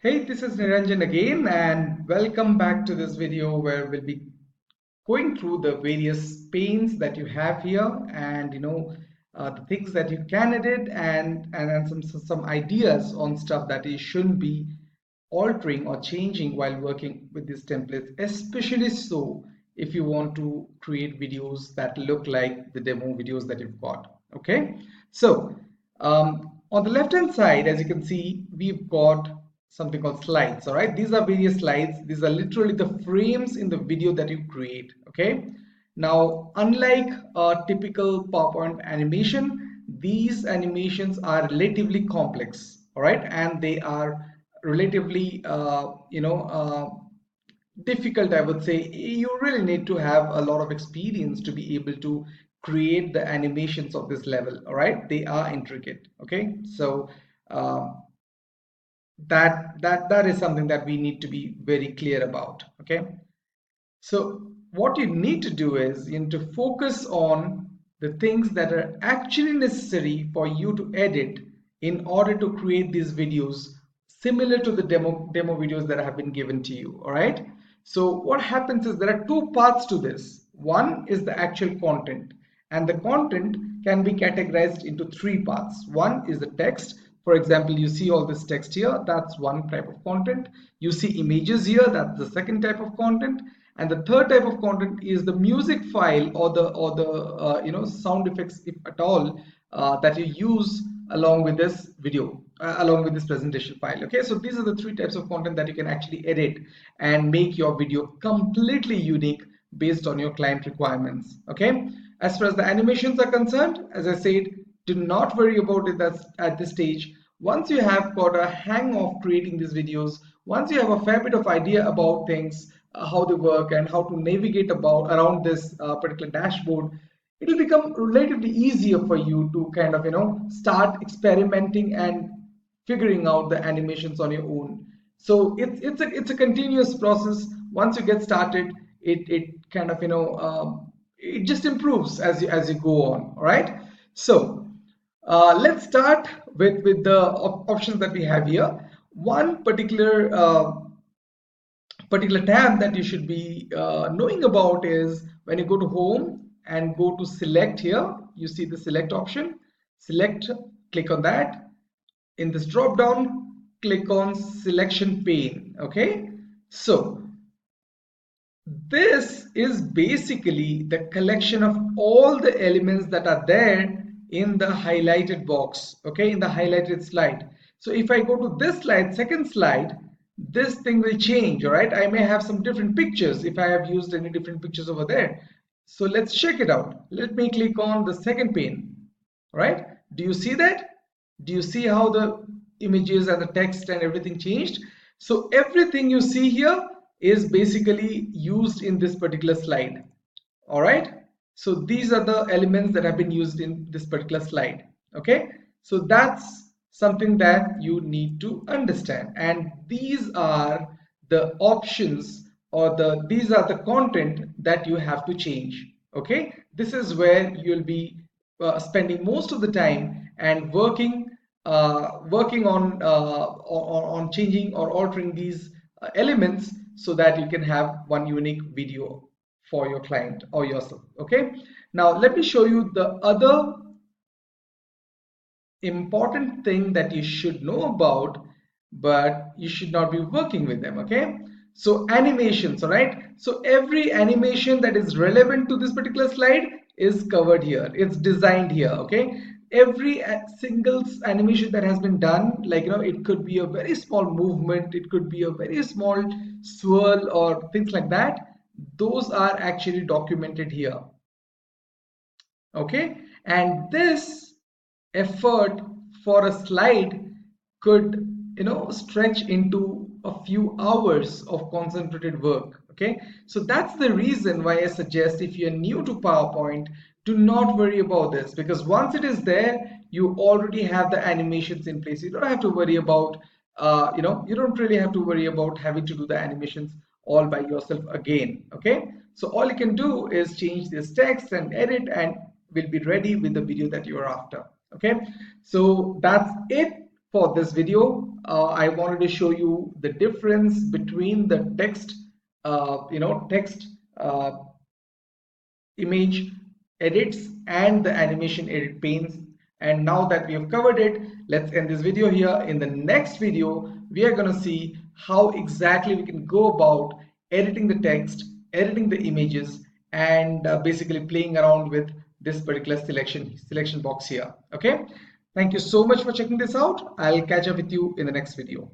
Hey, this is Niranjan again, and welcome back to this video where we'll be going through the various panes that you have here, and the things that you can edit, and some ideas on stuff that you shouldn't be altering or changing while working with these templates, especially so if you want to create videos that look like the demo videos that you've got. Okay, so on the left hand side, as you can see, we've got something called slides. All right, these are various slides. These are literally the frames in the video that you create. Okay, now unlike a typical PowerPoint animation, these animations are relatively complex. All right, and they are relatively difficult, I would say. You really need to have a lot of experience to be able to create the animations of this level. All right, they are intricate. Okay, so that is something that we need to be very clear about. Okay, so what you need to do is you need to focus on the things that are actually necessary for you to edit in order to create these videos similar to the demo videos that have been given to you. All right, so what happens is there are two parts to this. One is the actual content, and the content can be categorized into three parts. One is the text. For example, you see all this text here, that's one type of content. You see images here, that's the second type of content. And the third type of content is the music file or the sound effects, if at all, that you use along with this video, along with this presentation file. Okay, so these are the three types of content that you can actually edit and make your video completely unique based on your client requirements. Okay, as far as the animations are concerned, as I said, do not worry about it at this stage. Once you have got a hang of creating these videos, once you have a fair bit of idea about things, how they work and how to navigate around this particular dashboard, it will become relatively easier for you to kind of start experimenting and figuring out the animations on your own. So it's a continuous process. Once you get started, it kind of it just improves as you go on. All right, so let's start with the options that we have here. One particular tab that you should be knowing about is when you go to home and go to select. Here you see the select option. Select, click on that. In this drop down, click on selection pane. Okay, so this is basically the collection of all the elements that are there in the highlighted box. Okay, in the highlighted slide. So if I go to this slide, second slide, this thing will change. All right, I may have some different pictures if I have used any different pictures over there. So let's check it out. Let me click on the second pane. All right, do you see that? Do you see how the images and the text and everything changed? So everything you see here is basically used in this particular slide. All right, so these are the elements that have been used in this particular slide. Okay, so that's something that you need to understand, and these are the options, or these are the content that you have to change. Okay, this is where you'll be spending most of the time and working on changing or altering these elements so that you can have one unique video for your client or yourself. Okay, now let me show you the other important thing that you should know about, but you should not be working with them. Okay, so animations. All right, so every animation that is relevant to this particular slide is covered here, it's designed here. Okay, every single animation that has been done, like it could be a very small movement, it could be a very small swirl or things like that, those are actually documented here. Okay, and this effort for a slide could stretch into a few hours of concentrated work. Okay, so that's the reason why I suggest, if you're new to PowerPoint, do not worry about this, because once it is there, you already have the animations in place. You don't have to worry about you don't really have to worry about having to do the animations all by yourself again. Okay, so all you can do is change this text and edit, and will be ready with the video that you are after. Okay, so that's it for this video. I wanted to show you the difference between the text, text image edits and the animation edit panes. And now that we have covered it, let's end this video here. In the next video, we are going to see how exactly we can go about editing the text, editing the images, and basically playing around with this particular selection box here. Okay, thank you so much for checking this out. I'll catch up with you in the next video.